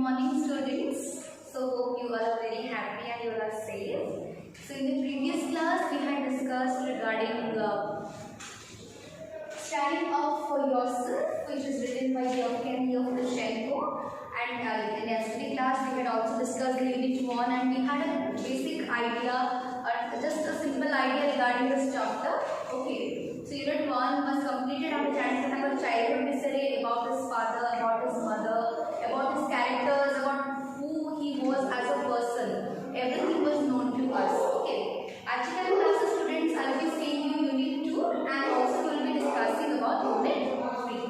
morning students. So hope you are very happy and you are safe. So in the previous class we had discussed regarding Standing Up for Yourself, which is written by Yevgeny Yevtushenko. And in yesterday class we had also discussed the unit 1 and we had a basic idea, just a simple idea regarding this chapter. Okay, so unit 1 was completed after chatting about childhood history, about his father, about his mother, about his characters, about who he was as a person. Everything was known to us. Okay, actually class students, I will be seeing you unit 2 and also we will be discussing about unit 3.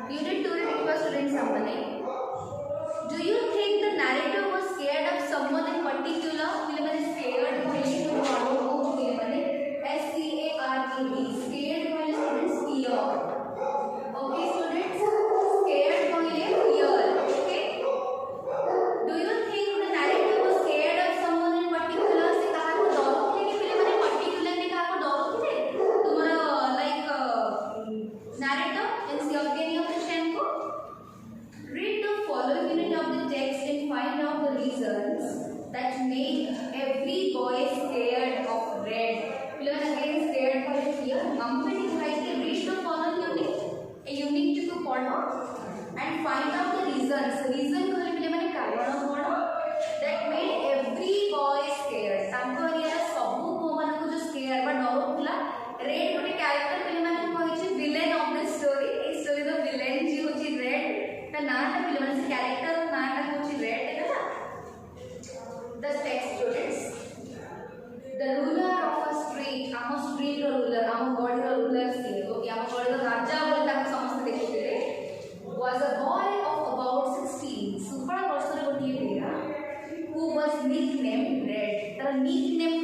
Unit 2 requires students something. Do you think the narrator was scared of someone in particular? Scared to follow S-C-A-R-E-D. Scared while students fear. Okay students, scared while fear. Okay. Do you think the narrator was scared of someone in particular? से कहा को डरो थे कि पहले मैंने particularly कहा को डरो थे? तुम्हारा like narrator in Yevgeny Yevtushenko. Read the following unit of the text and find out the reasons that make every boy scared of red. Again scared for fear. Read the following unit. A unit to follow and find out the reasons. Reason that made every boy scared. Scared but red gote character villain of this story. A story the villain which is red. The character which is red. The text students. The ruler of a street, street ruler, God ruler state. Okay, God Raja was a boy of about 16. Super person who was nicknamed Red. The nickname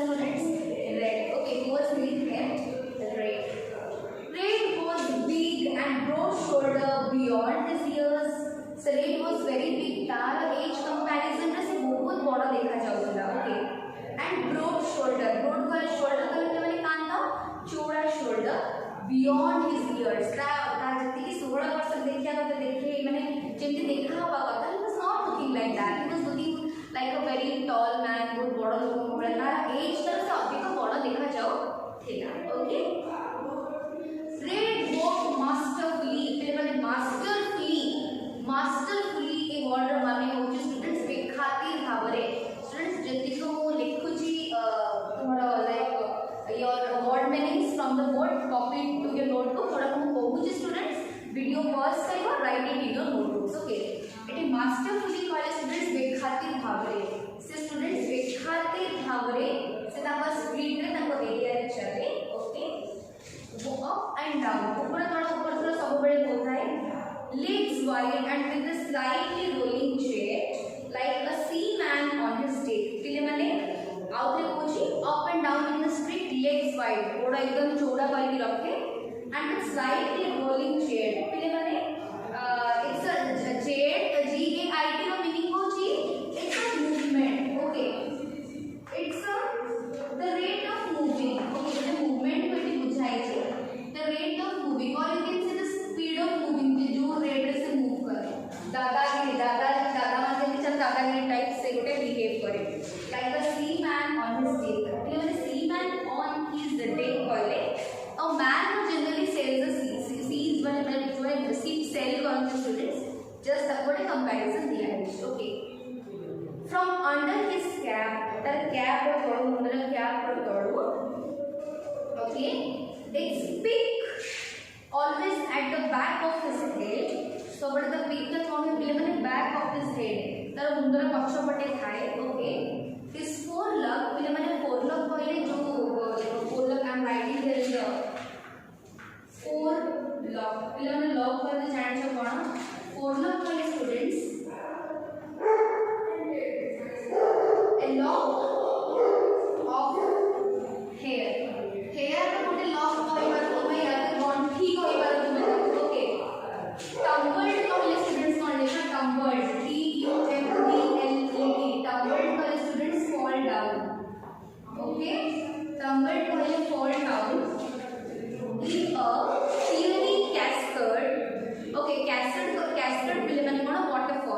students Red. Okay, who was nicknamed Red. Red was big and broad-shouldered beyond his years. So Red was very big. Tara age comparison से बहुत बड़ा देखा जाऊँगा. Okay. And broad shoulder. Broad वाले shoulder का मतलब मैंने कान था चौड़ा shoulder beyond his ears. जैसे कि 16 वर्ष देखिए तो देखिए मैंने जितने देखा हुआ था he was not looking like that. He was looking like a very tall man. बहुत बड़ा लोगों को बड़ा ना age तरह से अभी का बड़ा देखा जाओ थेला. Okay. Red walked masterfully. फिर मैंने masterfully एक word माने हो जो students बेखातिर भावरे. Students जितने को वो लिखुची तुम्हारा like your word meanings from the word copy to your notebook. थोड़ा को कहूँ students video pause करेगा write it in your notebooks. Okay. इटे masterfully वाले students बेखातिर भावरे. से students बेखातिर भावरे से ताका screen रे ताका area रे चले. Okay. Go up and down. ऊपर सब बड़े होता है. Legs wide and with a slightly rolling jet, like a seaman on his deck. पिले मैंने आउटे पूछी up and down in the street, legs wide. थोड़ा एकदम चौड़ा वाली रखे and with slightly rolling jet. पिले मैंने it's a jet, G-A-I-T का meaning हो जी. It's a movement. Okay. It's the rate of moving. Okay, the movement को भी बुझाई जी. The rate of moving or you can say the speed of moving. जो rate से move करे दादागिरी मतलब चल दादागिरी टाइप से गोटे बिहेव करे like a seaman on his deck मतलब seaman on his deck कहले a man who generally sails the seas मतलब जो है सीड सेल करते स्टूडेंट्स जस्ट दैट गोटे कंपैरिजन दिया है. Okay from under his cap तर कैप रो तोड़ मुंडर कैप रो तोड़. Okay it's pick always at the back of his head. So but the peak the thong is back of his head. तर मुंडर पक्ष पटे थाए. Okay. His forelock forelock कहले जो forelock I am writing there is a forelock. lock कहते जान छ कोण forelock कहले students a lock of hair. hair का गोटे lock कहले tumbled कहले students कहले tumbled T-U-M-B-L-E-D tumbled कहले students fall down. Okay, tumbled कहले fall down in a teary cascade. Okay, cascade पहले मैंने कौन waterfall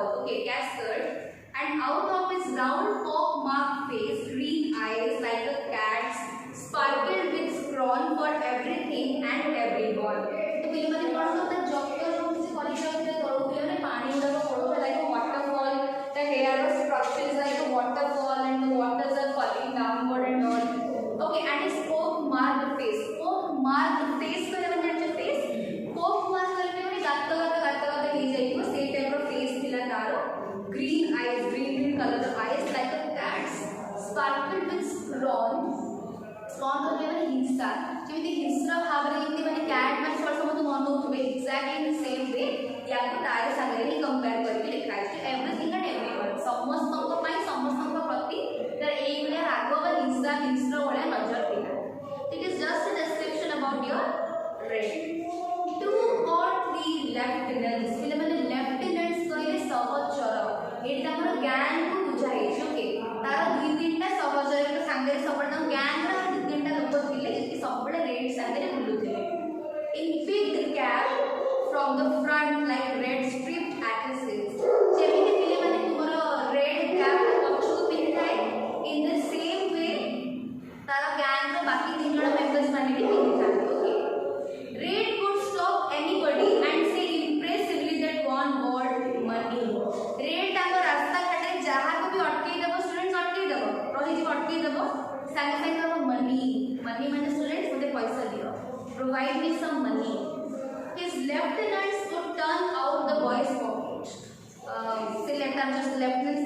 मार्क फेस कहले माने जे फेस पोक मार्क कहले माने गात हे जाइबो से टाइप रो फेस थिला तारो green eyes green colour eyes like a cat's sparkle with स्क्रॉन कहले माने हिंसा जेमिति हिंसा भाबरे जेमिति माने कैट माने छोड़ समझ मन होतबे एक्जेक्टली इन सेम वे या को तारे संगे ही कंपेयर करके लिखा है एवरीथिंग एंड एवरीवन समस्त प्रति तर एक ले राघव व हिंसा वाले नजर थिला it is just a description about your red 2 or 3 lieutenants पिले माने लेफ्टिनेंट्स कहले सहचर एटा हमर गैंग को बुझाई ओके तार दुई तीनटा सहचर के संगे सबड गैंग रा दुई तीनटा लोक थिले जे सबड रेड संगे बुलुथिले in big cap from the front like red striped atlases जेमिति पिले माने तुमरो रेड कैप पछो पिनथाय in the same way तारा गैंग रो बाकी तीन जण मेंबर्स माने भी पिनथाय okay Red could stop anybody and say impressively that one word money red ताको रास्ता घाटे जहां को भी अटके देबो स्टूडेंट्स अटके देबो रही जी अटके देबो संगे संगे करो मनी माने स्टूडेंट्स मुझे पैसा दियो provide me some money his lieutenants would turn out the boys pocket से lieutenants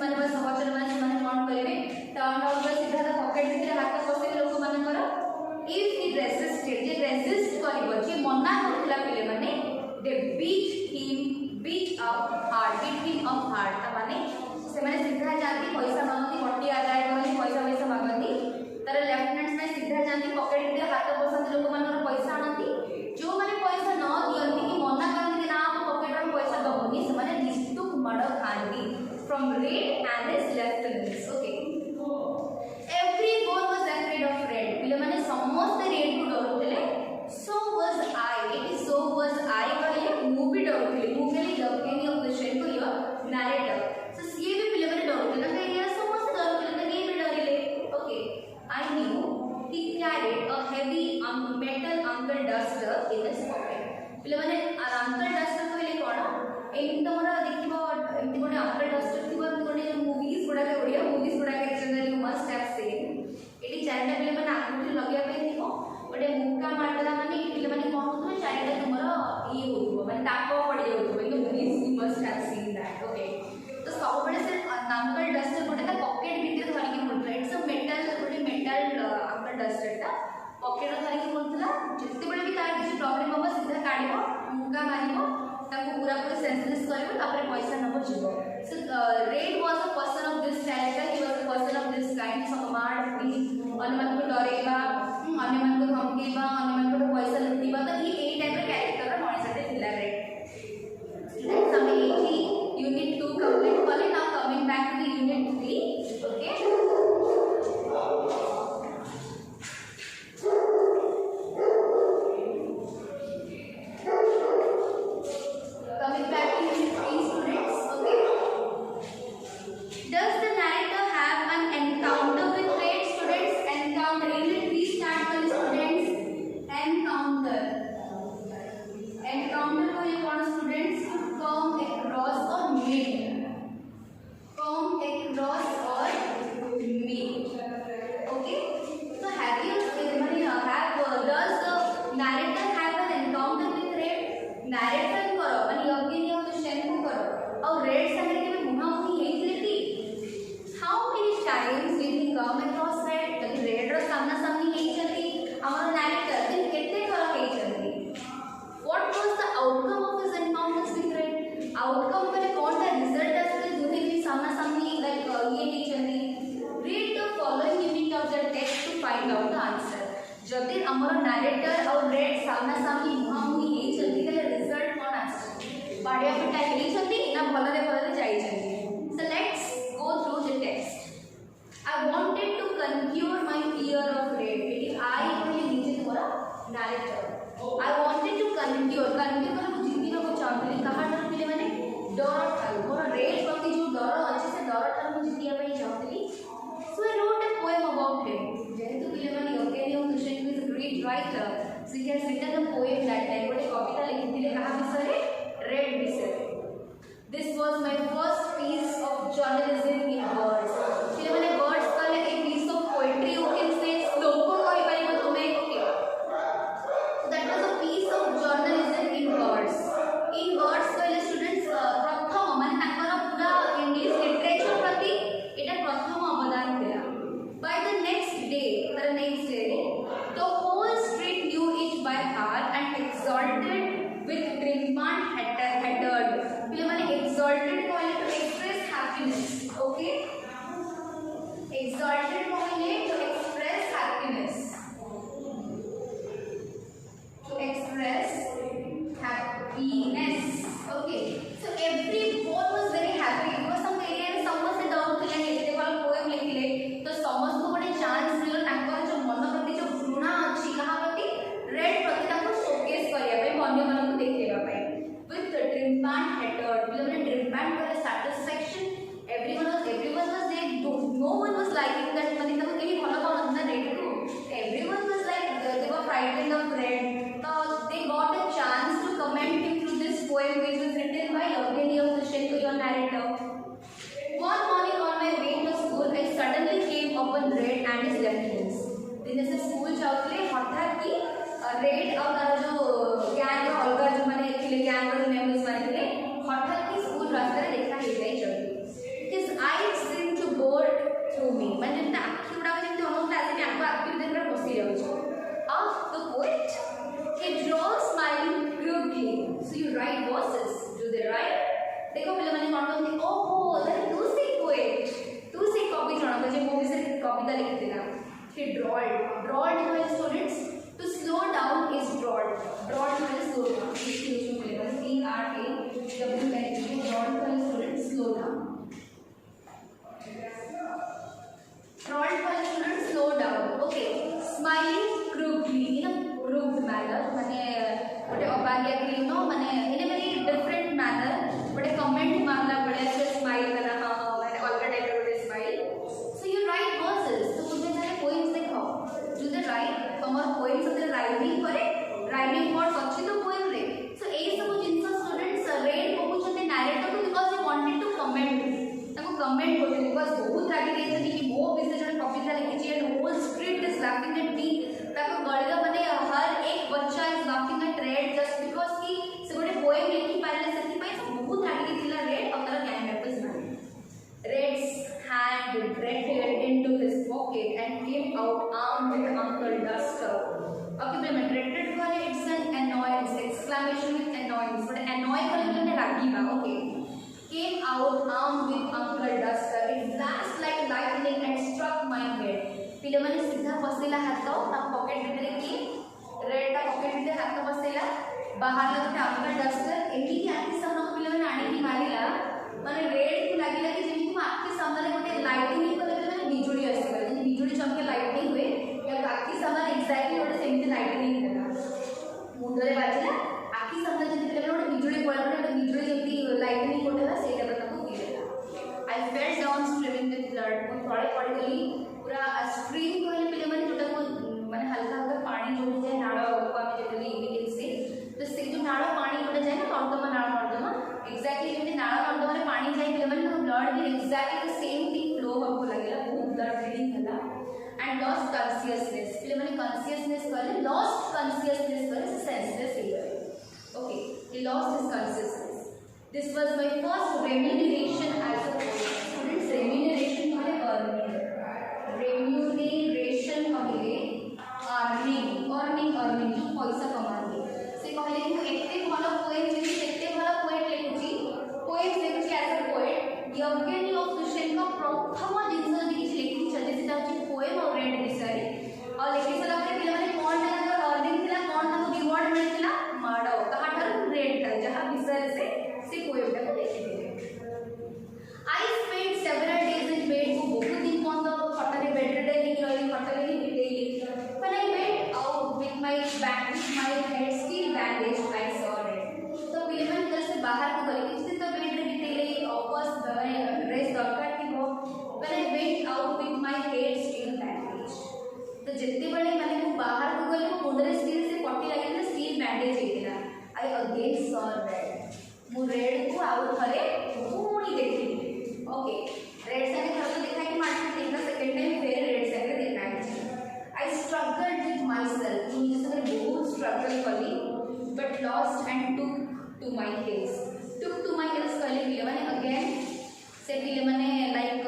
माने बस सहचर माने कोन करिवे टर्न आउट बस सीधा द पॉकेट भितर हाथ पसे लोक माने कर if he resisted जे रेजिस्ट करिवो जे मना करथिला पिले माने they beat up hard ता माने से माने सीधा जाती पैसा मांगती वटी आदाय करनी पैसा मांगती तार लेफ्टिनेंट्स में सीधा जाती पॉकेट भितर हाथ पसंद लोक माने पैसा आनती जो माने पैसा न दियंती कि मना करंती कि ना हम पॉकेट में पैसा दबोनी से माने निस्तुक मड खांती from Red and his lieutenants okay everyone was afraid of Red पिले माने समस्त रेड को डरुतले so was I it is so was I कहले मु भी डरुतले मु केली लवकेनी ऑफ द शेड को योर नरेटर सो सी भी पिले माने डरुतले ना ये समस्त डरुतले तो ये भी डरिले okay I knew he carried a heavy metal uncle duster in his pocket पिले माने uncle duster कहले कोन एम तमरा देखिबो एमति कोने uncle duster थिबो कोने मूवीज गुडा के ओडिया मूवीज गुडा के generally you must have seen एटी चारटा पिले माने आंगुठी लगिया पे थिबो ओडे मुक्का मारला माने पिले माने कोन होतबे चारटा तुमरो ई होतबो माने ताको पड़ी जाउतबो in movies you must have seen that okay तो सब बड़े से uncle duster गोटे ता पॉकेट भीतर धरि के मुटला इट्स अ मेटल गोटे मेटल uncle duster ता पॉकेट धरि के मुटला जत्ते बळे भी तार किछि प्रॉब्लम होबो सीधा काढिबो मुक्का मारिबो ताको पूरा पूरा सेंसलेस करबो तापर पैसा नबो जिवो so Red was a person of this character he was a person of this kind so command भी अन्यमान को डरेबा अन्यमान को धमकेबा अन्यमान को पैसा लुटिबा तो ई ए टाइप रो कैरेक्टर रो मଣିषटे थिला रेड स्टूडेंट्स हम एठी यूनिट 2 कंप्लीट करले now coming back to the unit 3 okay coming back to unit 3 students okay does the narrator have an encounter with red students encounter unit 3 start कर students encounter को ये कौन students come across or meet okay so have you does the narrator have an encounter with red narrator करो माने यज्ञ of the Shane को करो और रेड संगे के मुहा मुही हेइले थी how many times did he come across red जब रेड रो सामना सामनी हेइ चली हमर नैरेटर दिन केते करो हेइ चली what was the outcome of his encounters with red outcome माने कोन ता रिजल्ट आसे दुहे भी सामना सामनी लाइक ये हेइ चली read the following unit of the text to find out the answer जदि हमर नैरेटर और रेड सामना सामनी मुहा मुही हेइ चली तले रिजल्ट कोन आसे बाडिया पिटा हेइ चली ना भलरे जाई चली so let's go through the text I wanted to conquer my fear of Red it I कहले नीचे तोरा narrator I wanted to conquer को जिंदगी को चाहतली कहा डर पिले माने डर ठाल मोर रेड प्रति जो डर अछि से डर ठाल को जितिया पई चाहतली so I wrote a poem about him जेहेतु पिले माने okay new question is great writer so he has written a poem that time गोटे कविता लिखिथिले कहा विषय रेड विषय this was my first piece of journalism in words पिले माने वर्ड्स कहले a piece of poetry you can say श्लोक कहि परिबो तुमे ओके ड्रॉल्ड कहले students to slow down is drawled कहले स्लो डाउन डिक्लेरेशन मिलेगा DRAWL ड्रॉल्ड कहले स्टूडेंट्स स्लो डाउन ड्रॉल्ड कहले students slow down okay smiling crudely इन अ क्रूड मैनर माने गोटे अबागिया कि नो माने इन अ वेरी डिफरेंट मैनर गोटे कमेंट मारला पड़े से स्माइल करना हां माने ऑल द टाइम गोटे smile so you right versus तो तुझे तारे पोएम्स देखो डू द राइट तमर पोएम्स से राइटिंग करे राइटिंग वर्ड्स अच्छी तो पोएम रे सो एई सब जिंस स्टूडेंट्स रेड पहुचते नैरेटर को because they wanted to comment ताको कमेंट करते बिकॉज़ बहुत रागी देते कि मो विषय जने कविता लिखी and whole script is laughing at me ताको गळगा माने हर एक बच्चा is laughing at Red just because कि से गोटे पोएम लिखि पारले सेति पई बहुत रागी थिला रेड अतर ज्ञान मेटर्स ना Red's hand drifted into his pocket and came out armed with Uncle Duster. Okay, but drifted वाले it's an annoyance, exclamation with annoyance. But annoy वाले मतलब रागी बा. Okay, came out armed with Uncle Duster. It flashed like lightning and struck my head. पिले माने सीधा बसेला हाथ ता पॉकेट भीतर की रेड ता पॉकेट भीतर हाथ बसेला बाहर लगते Uncle Duster एमी की आखि सामने पिले माने आनी की मारिला माने रेड को लागिला कि जेमी को आखि सामने गोटे लाइटिंग को माने बिजुली आसी गला जे बिजुली चमके लाइटिंग हुए या आखि सामने एग्जैक्टली गोटे सेमिति लाइटिंग देला मुंडरे बाजिला आखि सामने जे पिले गोटे बिजुली पळा गोटे बिजुली जेमी लाइटिंग कोटेला सेटा ताको दिलेला I felt down streaming with blood को थोड़े पड़ गली पूरा स्ट्रीम कहले पिले माने जोटा को माने हल्का हल्का पानी जो जाए नाळ को आमे जेतली इमेज से तो से जो नाळ पानी जोटा जाए ना नर्दमा नाळ नर्दमा एग्जैक्टली जेमि नाळ नर्दमा रे पानी जाए पिले माने ब्लड भी exactly the same thing flow हमको लागेला बहुत ब्लड ब्लीडिंग हला एंड लॉस्ट कॉन्शियसनेस पिले माने कॉन्शियसनेस कहले लॉस्ट कॉन्शियसनेस कहले सेंसलेस हो गए okay he lost his consciousness this was my first remuneration as a students remuneration कहले अर्निंग रेम्यूनरेशन कहले अर्निंग जो पैसा कमाते से कहले कि एते भलो पोएम जे एते भलो पोएट लिखुची पोएम लिखुची as a poet Yevgeny official का प्रथम जिंस जे किछ लिखि चले से ताची पोएम और रेड विषय और लिखि सला के पिले माने कोन टाइप अर्निंग थिला कोन ताको रिवॉर्ड मिलथिला माडो कहा ठर रेड कर जहां विषय से पोएम टा लिखि दिले I spend several days in bed को बहुत दिन कोन खटरे बेड रे लिखि रही खटरे ही बितेली when I went out with my head still bandaged I saw red तो पिलेमन घर से बाहर को गली किसी तो बेड रे बितेले ऑफर्स रेस्ट दरकार थी वो when I went out with my head still bandaged तो जितने बड़े माने को बाहर को गली को मुंडरे स्टील से पट्टी लगे ना स्टील बैंडेज हेतिला I again saw red मु रेड को आउट करे पूरी देखी ओके रेड से घर को देखा कि मार्केट देखना सेकंड टाइम फिर रेड से देखना है I struggled with myself मुझे सगर बहुत struggle करी but lost and took to my heels कली पिले माने again से पिले माने लाइक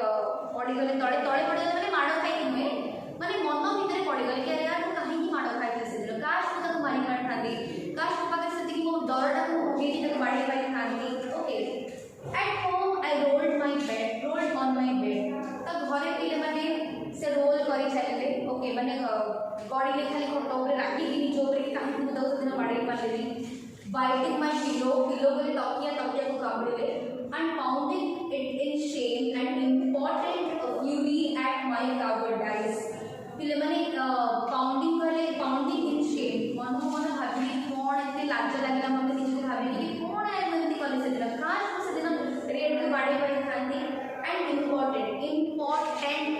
पड़ी गले तळे तळे पड़ी गले माने माड़ खाई हुए माने मन भीतर पड़ी गले कि यार तू काहे की माड़ खाई से दिन काश तू तक मारी काट थांदी काश तू पाके से कि मो डरटा को होगी तक बाड़ी पाई थांदी okay at home I rolled on my bed तब घरे पिले माने से रोल करी चले ओके माने गॉडी ले खाली को टोरे राखी की नीचे ऊपर की काहे को दस दिन बाड़ी पालेली biting my pillow को तकिया को काबड़े and pounding it in shame and important fury at my cowardice पिले माने pounding in shame मन भाभी कोन एते लाज लागला मते निजे भाभी कि कोन है एमती कले से दिन काश से दिन रेड के बाड़ी पाई थांती and important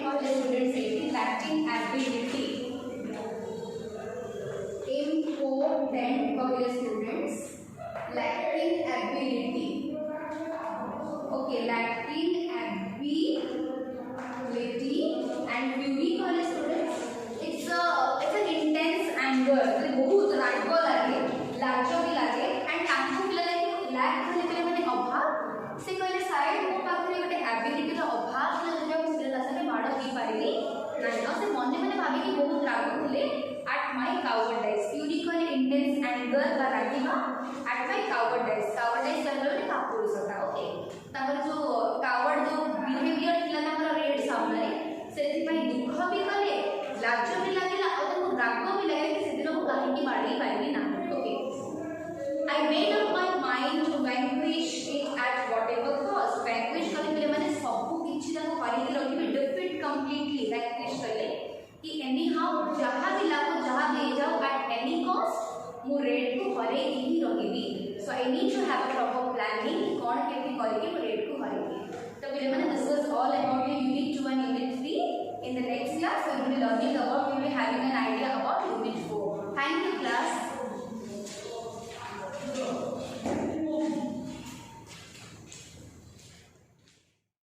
कहले स्टूडेंट्स से lacking ability important कहले students lacking ability okay lacking ability and fury कहले students it's an intense anger बहुत राग लागे लाज भी लागे and तांको पिला लागे lack कहले माने अभाव से कहले साइड मो पाखरे गोटे एबिलिटी रो अभाव न जो से लासने माड़ ही पारिली नाही से मने माने भाबी कि बहुत राग थिले at my cowardice fury कहले intense anger बा रागिमा at my cowardice कहले कापुरुषता ओके तापर जो कावर्ड जो बिहेवियर थिला तापर रेड सामने सेति पई दुख भी कले लाज भी लगे राग भी लगे कि से दिन कहीं बाड़ी पारि ना okay I made up my mind to vanquish it at whatever cost. Vanquish कले पहले मैंने सबको किसी तरह पारी की रखी भी defeat completely vanquish कले कि anyhow जहाँ भी लागो जहाँ ले जाओ at any cost मु रेड को हरे ही रखी भी. So I need to have a proper planning कौन कैसे करेगी मु रेड को हरे. तो पहले मैंने this was all about